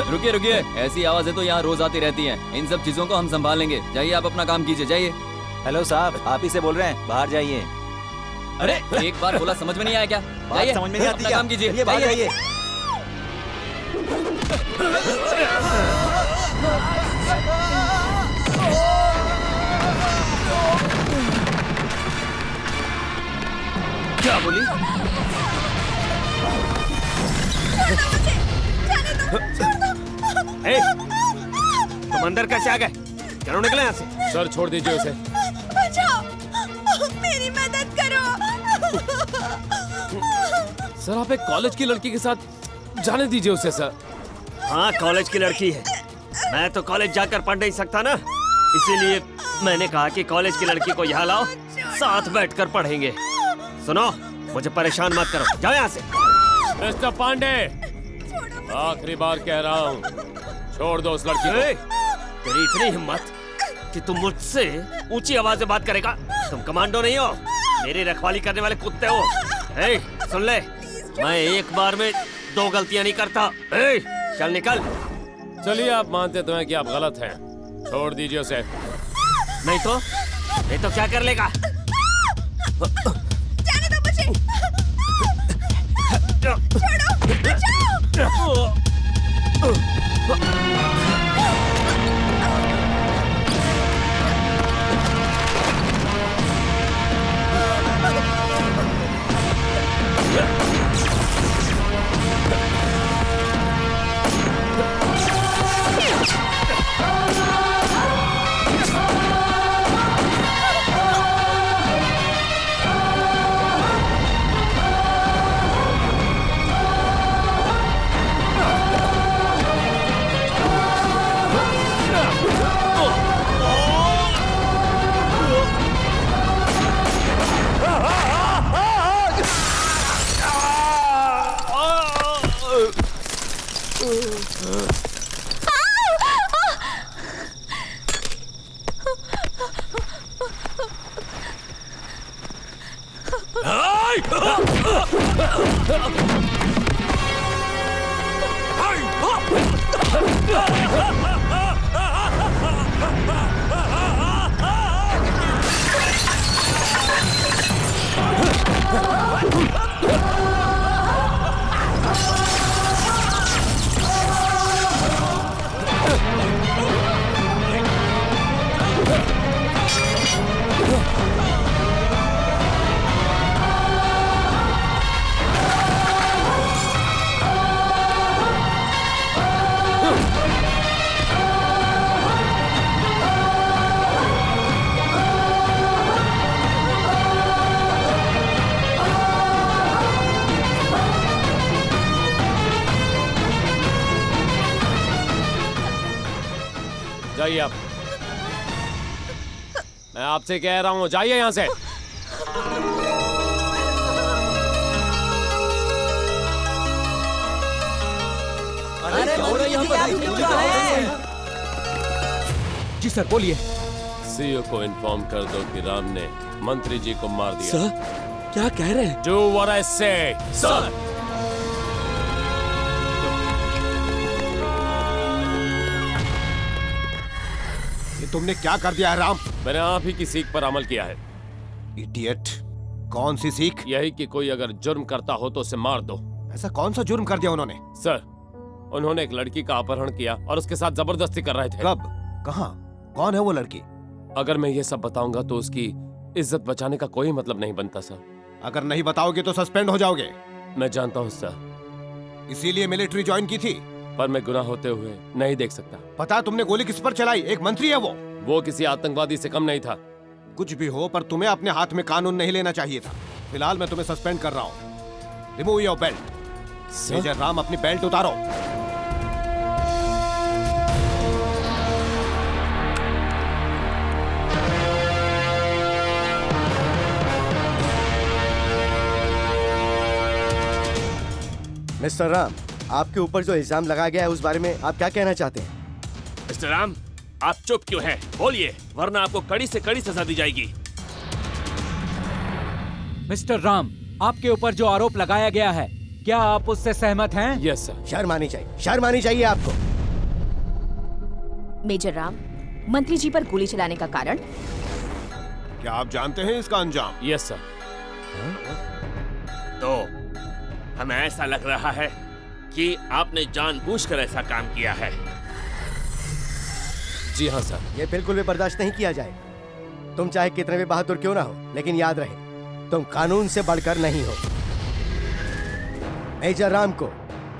रुकिए रुकिए, ऐसी आवाजें तो यहाँ रोज आती रहती हैं। इन सब चीजों को हम संभाल लेंगे। जाइए आप अपना काम कीजिए, जाइए। हेलो साहब, आप ही से बोल रहे हैं, बाहर जाइए। अरे एक बार बोला समझ में नहीं आया क्या? जाइए, समझ में नहीं आती अपना काम कीजिए, चलिए बाहर जाइए। क्या बोली? तुम अंदर कैसे आ गए? चलो निकले यहाँ से। सर छोड़ दीजिए उसे। बचाओ, मेरी मदद करो। सर आप एक कॉलेज की लड़की के साथ जाने दीजिए उसे सर। हाँ कॉलेज की लड़की है, मैं तो कॉलेज जाकर पढ़ नहीं सकता ना, इसीलिए मैंने कहा कि कॉलेज की लड़की को यहाँ लाओ, साथ बैठकर पढ़ेंगे। सुनो, मुझे परेशान मत करो, जाओ यहाँ से। मिस्टर पांडे, आखिरी बार कह रहा हूँ, छोड़ दो उस लड़की को। तेरी इतनी हिम्मत कि तुम मुझसे ऊंची आवाज में बात करेगा? तुम कमांडो नहीं हो, मेरी रखवाली करने वाले कुत्ते हो। सुन ले, मैं एक बार में 2 गलतियां नहीं करता। चल निकल। चलिए आप मानते तो हैं कि आप गलत हैं, छोड़ दीजिए उसे। नहीं तो क्या कर लेगा? जाने दो मुझे। छोड़ो, बचाओ। जाइए आप, मैं आपसे कह रहा हूँ, जाइए यहाँ से। जी सर बोलिए। सीईओ को इन्फॉर्म कर दो कि राम ने मंत्री जी को मार दिया। सर क्या कह रहे हैं? Do what I say, sir. तुमने क्या कर दिया है राम? मैंने आप ही की सीख पर अमल किया है। इडियट, कौन सी सीख? यही कि कोई अगर जुर्म करता हो तो उसे मार दो। ऐसा कौन सा जुर्म कर दिया उन्होंने? सर, उन्होंने एक लड़की का अपहरण किया और उसके साथ जबरदस्ती कर रहे थे। कब? कहाँ? कौन है वो लड़की? अगर मैं ये सब बताऊंगा तो उसकी इज्जत बचाने का कोई मतलब नहीं बनता सर। अगर नहीं बताओगे तो सस्पेंड हो जाओगे। मैं जानता हूँ सर, इसीलिए मिलिट्री ज्वाइन की थी। पर मैं गुनाह होते हुए नहीं देख सकता। पता तुमने गोली किस पर चलाई? एक मंत्री है वो किसी आतंकवादी से कम नहीं था। कुछ भी हो, पर तुम्हें अपने हाथ में कानून नहीं लेना चाहिए था। फिलहाल मैं तुम्हें सस्पेंड कर रहा हूँ। Remove your belt. Major Ram, अपनी बेल्ट उतारो। मिस्टर राम, आपके ऊपर जो इल्जाम लगाया गया है उस बारे में आप क्या कहना चाहते हैं? मिस्टर राम, आप चुप क्यों हैं? बोलिए, वरना आपको कड़ी से कड़ी सजा दी जाएगी। मिस्टर राम, आपके ऊपर जो आरोप लगाया गया है, क्या आप उससे सहमत हैं? Yes sir. शर्म आनी चाहिए, शर्म आनी चाहिए आपको। मेजर राम, मंत्री जी पर गोली चलाने का कारण? क्या आप जानते हैं इसका अंजाम? Yes sir. तो हमें ऐसा लग रहा है कि आपने जानबूझकर ऐसा काम किया है। जी हाँ सर। ये बिल्कुल भी बर्दाश्त नहीं किया जाएगा। तुम चाहे कितने भी बहादुर क्यों ना हो, लेकिन याद रहे तुम कानून से बढ़कर नहीं हो। मेजर राम को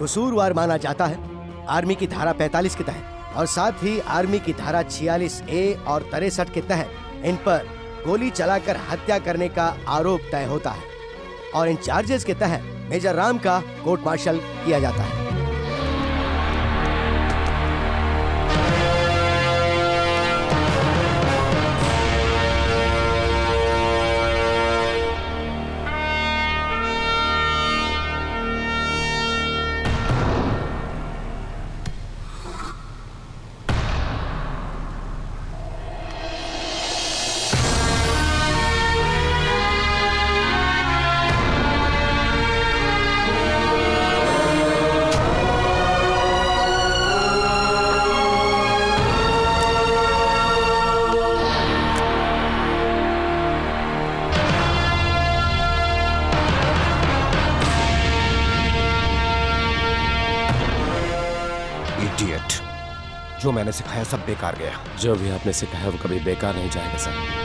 कसूरवार माना जाता है आर्मी की धारा 45 के तहत, और साथ ही आर्मी की धारा 46A और 63 के तहत इन पर गोली चलाकर हत्या करने का आरोप तय होता है, और इन चार्जेस के तहत मेजर राम का कोर्ट मार्शल किया जाता है। इडियट, जो मैंने सिखाया सब बेकार गया। जो भी आपने सिखाया वो कभी बेकार नहीं जाएगा सर।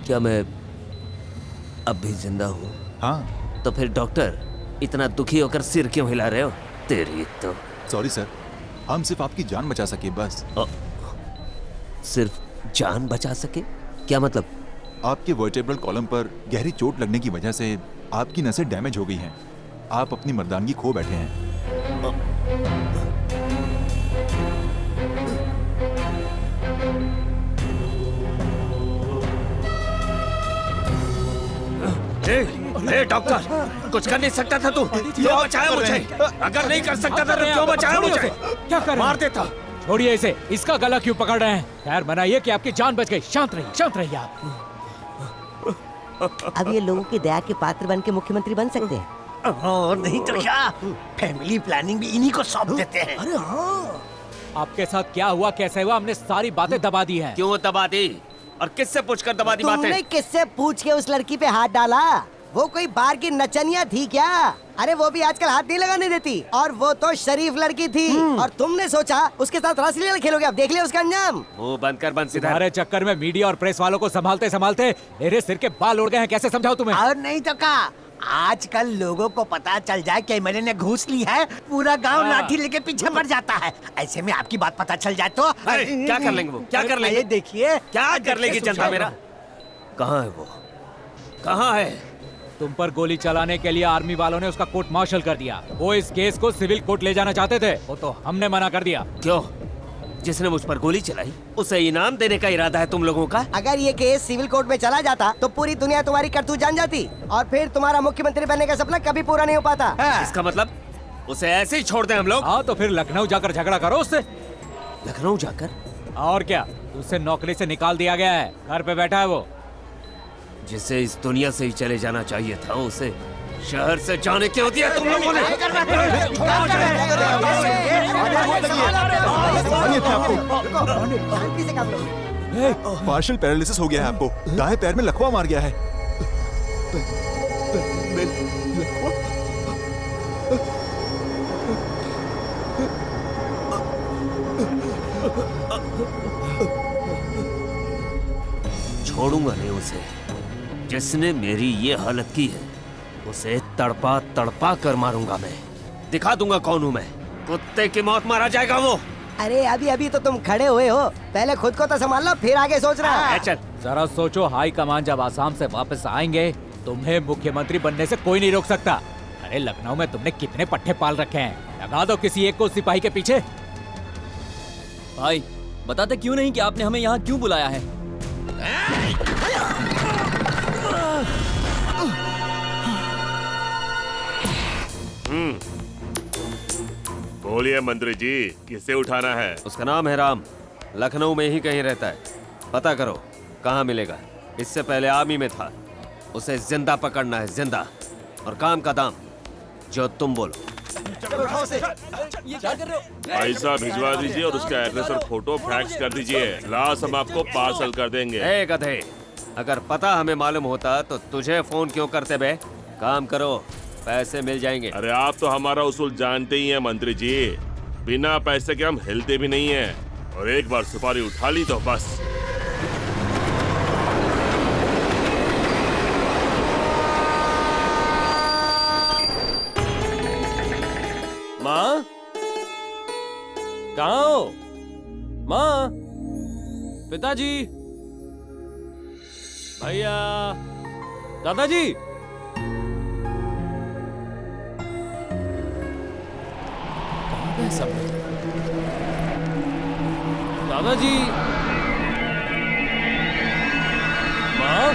क्या मैं अब भी जिंदा हूँ? हाँ। तो फिर डॉक्टर इतना दुखी होकर सिर क्यों हिला रहे हो? तेरी तो। सॉरी सर, हम सिर्फ आपकी जान बचा सके बस। सिर्फ जान बचा सके? क्या मतलब? आपके वर्टेब्रल कॉलम पर गहरी चोट लगने की वजह से आपकी नसें डैमेज हो गई हैं। आप अपनी मर्दानगी खो बैठे हैं। ए डॉक्टर, कुछ कर नहीं सकता था तू? क्यों बचाया मुझे? अगर नहीं कर सकता था तो क्यों बचाया मुझे? क्या कर रहे हैं? मार देता। छोड़िए इसे, इसका गला क्यों पकड़ रहे हैं? खैर बनाइए कि आपकी जान बच गई। शांत रहिए आप। अब ये लोगों की दया के पात्र बन के मुख्यमंत्री बन सकते हैं। और नहीं तो क्या, फैमिली प्लानिंग भी इन्हीं को सौंप देते हैं। अरे हाँ, आपके साथ क्या हुआ, कैसे हुआ, हमने सारी बातें दबा दी हैं। क्यों दबा दी? और किससे पूछकर दबा दी बातें? तुमने किससे पूछ के उस लड़की पे हाथ डाला? वो कोई बार की नचनिया थी क्या? अरे वो भी आजकल हाथ नहीं लगाने देती, और वो तो शरीफ लड़की थी, और तुमने सोचा उसके साथ रासलीला खेलोगे। अब देख लिया उसका अंजाम। वो बंद कर, बंद सीधा। तुम्हारे चक्कर में मीडिया और प्रेस वालों को संभालते संभालते मेरे सिर के बाल उड़ गए हैं। कैसे समझाऊं तुम्हें? और नहीं तो क्या, आजकल लोगों को पता चल जाए कि मैंने ने घूस ली है, पूरा गांव लाठी लेके पीछे पड़ जाता है। ऐसे में आपकी बात पता चल जाए तो अरे क्या कर लेंगे वो? क्या कर लेंगे? ये देखिए क्या कर लेगी जनता मेरा? कहाँ है वो? कहाँ है? तुम पर गोली चलाने के लिए आर्मी वालों ने उसका कोर्ट मार्शल कर दिया। वो इस केस को सिविल कोर्ट ले जाना चाहते थे, वो तो हमने मना कर दिया। क्यों? जिसने मुझ पर गोली चलाई उसे इनाम देने का इरादा है तुम लोगों का? अगर ये केस सिविल कोर्ट में चला जाता तो पूरी दुनिया तुम्हारी करतूत जान जाती, और फिर तुम्हारा मुख्यमंत्री बनने का सपना कभी पूरा नहीं हो पाता। इसका मतलब उसे ऐसे ही छोड़ दें हम लोग? हाँ, तो फिर लखनऊ जाकर झगड़ा करो उससे। लखनऊ जाकर? और क्या, उसे नौकरी से निकाल दिया गया है, घर पे बैठा है वो। जिसे इस दुनिया से ही चले जाना चाहिए था, उसे शहर से जाने क्यों दिया तुम लोगों ने? शांति से काम लो। पार्शियल पैरालिसिस हो गया है आपको। दाएं पैर में लकवा मार गया है। छोड़ूंगा नहीं उसे। जिसने मेरी ये हालत की है उसे तड़पा तड़पा कर मारूंगा मैं। दिखा दूंगा कौन हूँ मैं। कुत्ते की मौत मारा जाएगा वो। अरे अभी अभी तो तुम खड़े हुए हो, पहले खुद को तो संभाल लो, फिर आगे सोच रहा है। चल जरा सोचो, हाई कमान जब आसाम से वापस आएंगे तुम्हें मुख्यमंत्री बनने से कोई नहीं रोक सकता। अरे लखनऊ में तुमने कितने पट्टे पाल रखे हैं, लगा दो किसी एक को सिपाही के पीछे। भाई बताते क्यों नहीं कि आपने हमें यहाँ क्यों बुलाया है? बोलिए मंत्री जी, किसे उठाना है? उसका नाम है राम, लखनऊ में ही कहीं रहता है। पता करो कहाँ मिलेगा। इससे पहले आर्मी में था। उसे जिंदा पकड़ना है, जिंदा, और काम का दाम जो तुम बोलो। पैसा भिजवा दीजिए और उसका एड्रेस और फोटो फैक्स कर दीजिए। लाश हम आपको पार्सल कर देंगे। ए गधे, अगर पता हमें मालूम होता तो तुझे फोन क्यों करते बे? काम करो, पैसे मिल जाएंगे। अरे आप तो हमारा उसूल जानते ही हैं मंत्री जी, बिना पैसे के हम हिलते भी नहीं हैं। और एक बार सुपारी उठा ली तो बस। माँ, कहाँ हो? माँ, पिताजी, भैया, दादाजी। कहाँ गए सब? दादाजी, माँ।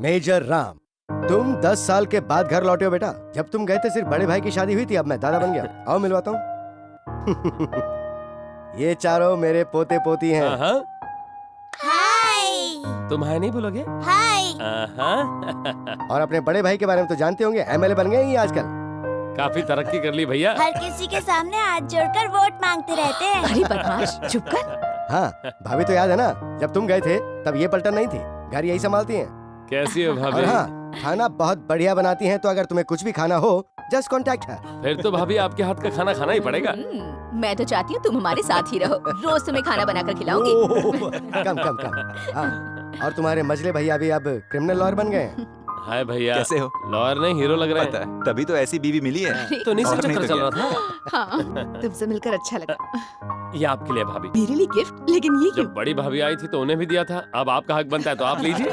मेजर राम, तुम 10 साल के बाद घर लौटे हो बेटा। जब तुम गए थे सिर्फ बड़े भाई की शादी हुई थी, अब मैं दादा बन गया। आओ मिलवाता हूँ। ये चारों मेरे पोते पोती हैं। हाय। तुम हाय नहीं बोलोगे? हाय। और अपने बड़े भाई के बारे में तो जानते होंगे, एमएलए बन गए ही आजकल। काफी तरक्की कर ली भैया। हर किसी के सामने हाथ जोड़कर वोट मांगते रहते हैं। अरे बदमाश, चुप कर। हाँ, भाभी तो याद है ना, जब तुम गए थे तब ये पलटन नहीं थी, घर यही संभालती हैं। कैसी हो भाभी? और हाँ, खाना बहुत बढ़िया बनाती हैं, तो अगर तुम्हें कुछ भी खाना हो जस्ट कॉन्टैक्ट है। फिर तो भाभी आपके हाथ का खाना खाना ही पड़ेगा। मैं तो चाहती हूँ तुम हमारे साथ ही रहो, रोज तुम्हें खाना बनाकर खिलाऊंगी। कम कम कम। हाँ, और तुम्हारे मजले भैया भी अब क्रिमिनल लॉयर बन गए हैं। हाय भैया। कैसे हो? लॉयर नहीं, हीरो लग रहे हैं। तभी तो ऐसी बीवी मिली है। तो नहीं और से चक्कर तो चल क्या? रहा था। हाँ, तुमसे मिलकर अच्छा लगा। ये आपके लिए भाभी। मेरे लिए गिफ्ट? लेकिन ये क्यों? जब बड़ी भाभी आई थी तो उन्हें भी दिया था, अब आपका हक बनता है तो आप लीजिए।